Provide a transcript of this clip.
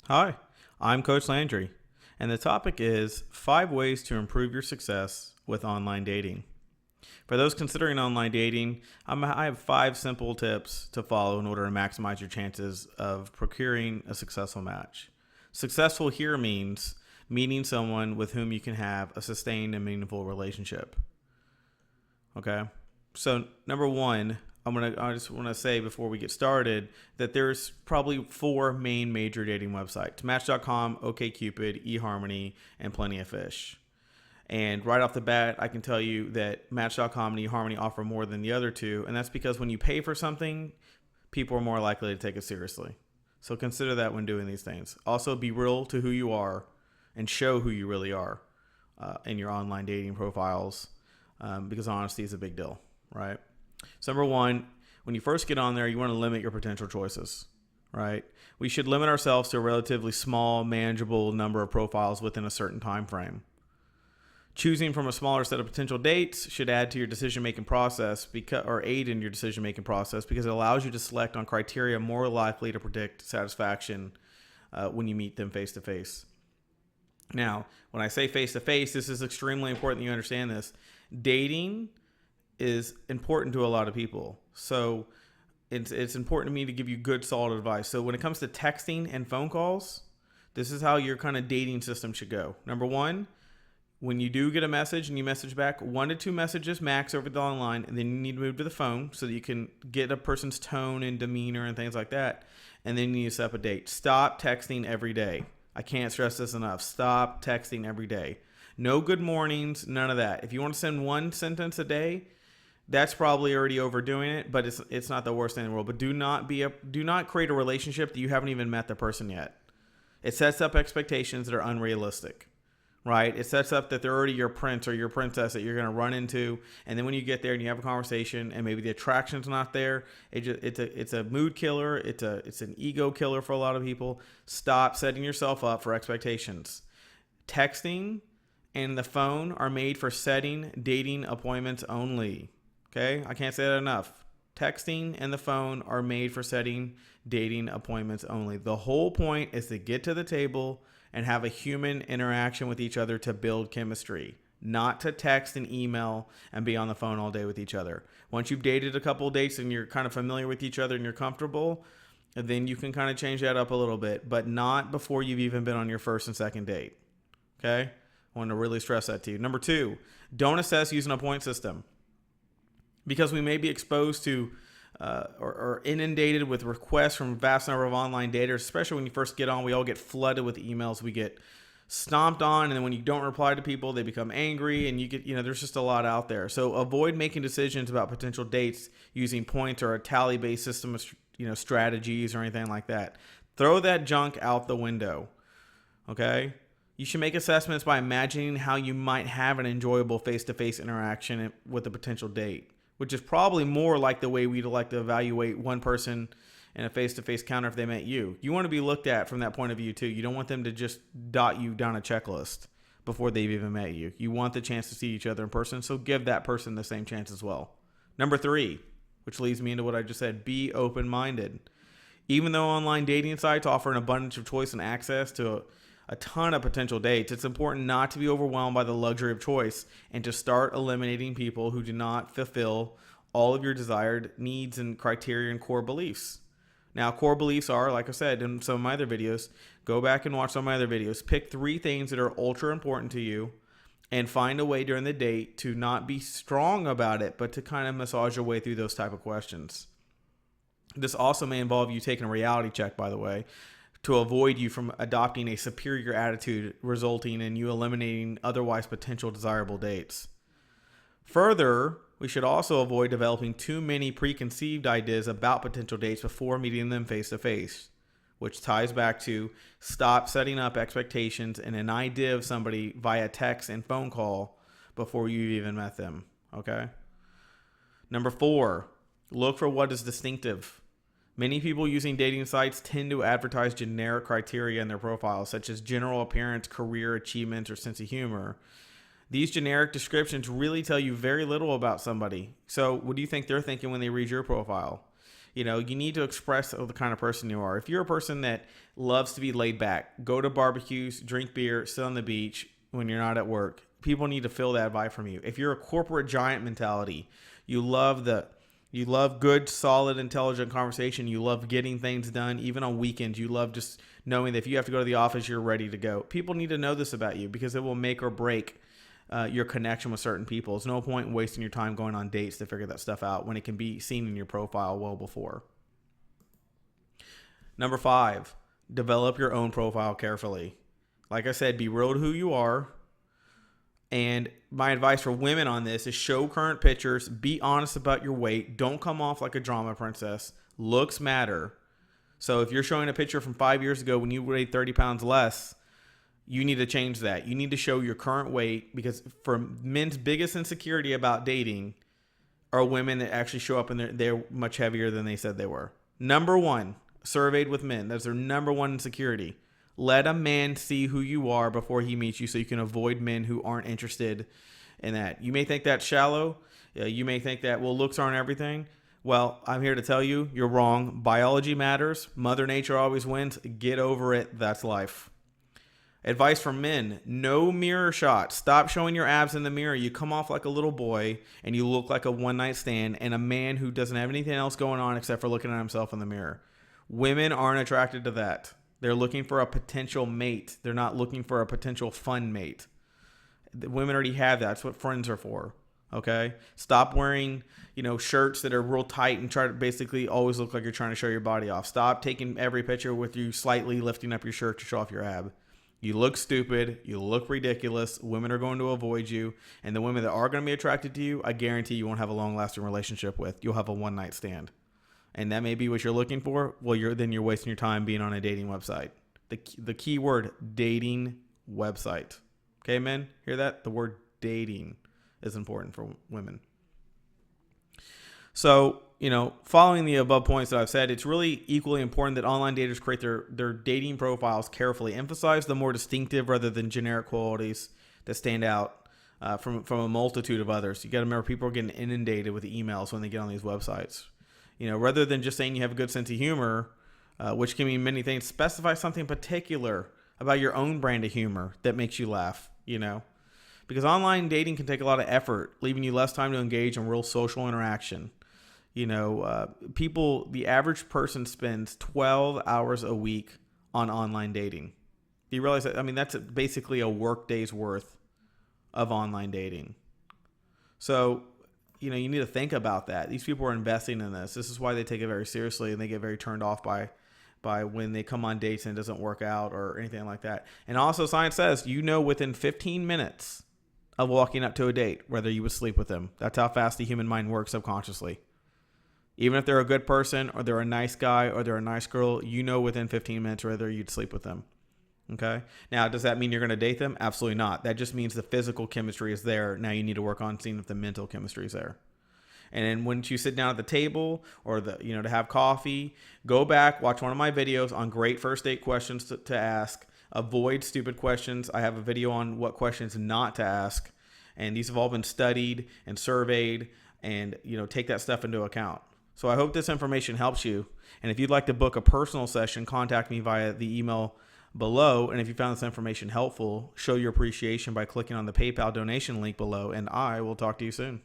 Hi, I'm Coach Landry, and the topic is 5 ways to improve your success with online dating. For those considering online dating, I have 5 simple tips to follow in order to maximize your chances of procuring a successful match. Successful here means meeting someone with whom you can have a sustained and meaningful relationship. Okay? So, number 1, I just want to say before we get started that there's probably 4 main major dating websites: Match.com, OkCupid, eHarmony, and Plenty of Fish. And right off the bat, I can tell you that Match.com and eHarmony offer more than the other two, and that's because when you pay for something, people are more likely to take it seriously. So consider that when doing these things. Also, be real to who you are and show who you really are in your online dating profiles, because honesty is a big deal, right? So number 1, when you first get on there, you want to limit your potential choices, right? We should limit ourselves to a relatively small, manageable number of profiles within a certain time frame. Choosing from a smaller set of potential dates should add to your decision-making process or aid in your decision-making process because it allows you to select on criteria more likely to predict satisfaction when you meet them face-to-face. Now, when I say face-to-face, this is extremely important that you understand this. Dating is important to a lot of people. So it's important to me to give you good, solid advice. So when it comes to texting and phone calls, this is how your kind of dating system should go. Number 1, when you do get a message and you message back, 1 to 2 messages max over the online, and then you need to move to the phone so that you can get a person's tone and demeanor and things like that. And then you need to set up a date. Stop texting every day. I can't stress this enough. Stop texting every day. No good mornings, none of that. If you want to send 1 sentence a day, that's probably already overdoing it, but it's not the worst thing in the world. But do not create a relationship that you haven't even met the person yet. It sets up expectations that are unrealistic. Right? It sets up that they're already your prince or your princess that you're going to run into. And then when you get there and you have a conversation and maybe the attraction's not there, it's a mood killer. It's an ego killer for a lot of people. Stop setting yourself up for expectations. Texting and the phone are made for setting dating appointments only. Okay? I can't say that enough. Texting and the phone are made for setting dating appointments only. The whole point is to get to the table and have a human interaction with each other to build chemistry, not to text and email and be on the phone all day with each other. Once you've dated a couple of dates and you're kind of familiar with each other and you're comfortable, then you can kind of change that up a little bit, but not before you've even been on your first and second date. Okay? I want to really stress that to you. Number 2, don't assess using a point system, because we may be exposed to or inundated with requests from a vast number of online daters, especially when you first get on. We all get flooded with emails. We get stomped on, and then when you don't reply to people, they become angry, and there's just a lot out there. So avoid making decisions about potential dates using points or a tally-based system of strategies or anything like that. Throw that junk out the window. Okay? You should make assessments by imagining how you might have an enjoyable face-to-face interaction with a potential date, which is probably more like the way we'd like to evaluate one person in a face-to-face counter if they met you. You want to be looked at from that point of view too. You don't want them to just dot you down a checklist before they've even met you. You want the chance to see each other in person, so give that person the same chance as well. Number 3, which leads me into what I just said, be open-minded. Even though online dating sites offer an abundance of choice and access to a ton of potential dates, it's important not to be overwhelmed by the luxury of choice and to start eliminating people who do not fulfill all of your desired needs and criteria and core beliefs. Now, core beliefs are, like I said in some of my other videos, go back and watch some of my other videos. Pick 3 things that are ultra important to you and find a way during the date to not be strong about it, but to kind of massage your way through those type of questions. This also may involve you taking a reality check, by the way, to avoid you from adopting a superior attitude, resulting in you eliminating otherwise potential desirable dates. Further, we should also avoid developing too many preconceived ideas about potential dates before meeting them face to face, which ties back to stop setting up expectations and an idea of somebody via text and phone call before you even met them. Okay? Number 4, look for what is distinctive. Many people using dating sites tend to advertise generic criteria in their profiles, such as general appearance, career achievements, or sense of humor. These generic descriptions really tell you very little about somebody. So what do you think they're thinking when they read your profile? You need to express the kind of person you are. If you're a person that loves to be laid back, go to barbecues, drink beer, sit on the beach when you're not at work, people need to feel that vibe from you. If you're a corporate giant mentality, you love good, solid, intelligent conversation. You love getting things done, even on weekends. You love just knowing that if you have to go to the office, you're ready to go. People need to know this about you because it will make or break your connection with certain people. There's no point in wasting your time going on dates to figure that stuff out when it can be seen in your profile well before. Number 5, develop your own profile carefully. Like I said, be real to who you are. And my advice for women on this is show current pictures. Be honest about your weight. Don't come off like a drama princess. Looks matter. So if you're showing a picture from 5 years ago when you weighed 30 pounds less, you need to change that. You need to show your current weight, because for men's biggest insecurity about dating are women that actually show up and they're much heavier than they said they were. Number 1, surveyed with men. That's their number 1 insecurity. Let a man see who you are before he meets you so you can avoid men who aren't interested in that. You may think that's shallow. You may think that, well, looks aren't everything. Well, I'm here to tell you, you're wrong. Biology matters. Mother Nature always wins. Get over it. That's life. Advice from men, no mirror shots. Stop showing your abs in the mirror. You come off like a little boy and you look like a one-night stand and a man who doesn't have anything else going on except for looking at himself in the mirror. Women aren't attracted to that. They're looking for a potential mate. They're not looking for a potential fun mate. The women already have that. That's what friends are for. Okay? Stop wearing, shirts that are real tight and try to basically always look like you're trying to show your body off. Stop taking every picture with you slightly lifting up your shirt to show off your ab. You look stupid. You look ridiculous. Women are going to avoid you. And the women that are going to be attracted to you, I guarantee you won't have a long-lasting relationship with. You'll have a one-night stand. And that may be what you're looking for. Well, you're wasting your time being on a dating website. The key word, dating website. Okay, men? Hear that? The word dating is important for women. So, following the above points that I've said, it's really equally important that online daters create their dating profiles carefully. Emphasize the more distinctive rather than generic qualities that stand out from a multitude of others. You got to remember, people are getting inundated with emails when they get on these websites. Rather than just saying you have a good sense of humor, which can mean many things, specify something particular about your own brand of humor that makes you laugh, because online dating can take a lot of effort, leaving you less time to engage in real social interaction. The average person spends 12 hours a week on online dating. Do you realize that? I mean, that's basically a work day's worth of online dating. So, you need to think about that. These people are investing in this. This is why they take it very seriously, and they get very turned off by when they come on dates and it doesn't work out or anything like that. And also, science says, within 15 minutes of walking up to a date, whether you would sleep with them. That's how fast the human mind works subconsciously. Even if they're a good person or they're a nice guy or they're a nice girl, within 15 minutes whether you'd sleep with them. Okay. Now, does that mean you're going to date them? Absolutely not. That just means the physical chemistry is there. Now you need to work on seeing if the mental chemistry is there. And then once you sit down at the table or to have coffee, go back, watch one of my videos on great first date questions to ask. Avoid stupid questions. I have a video on what questions not to ask. And these have all been studied and surveyed, and, take that stuff into account. So I hope this information helps you. And if you'd like to book a personal session, contact me via the email below. And if you found this information helpful, show your appreciation by clicking on the PayPal donation link below, and I will talk to you soon.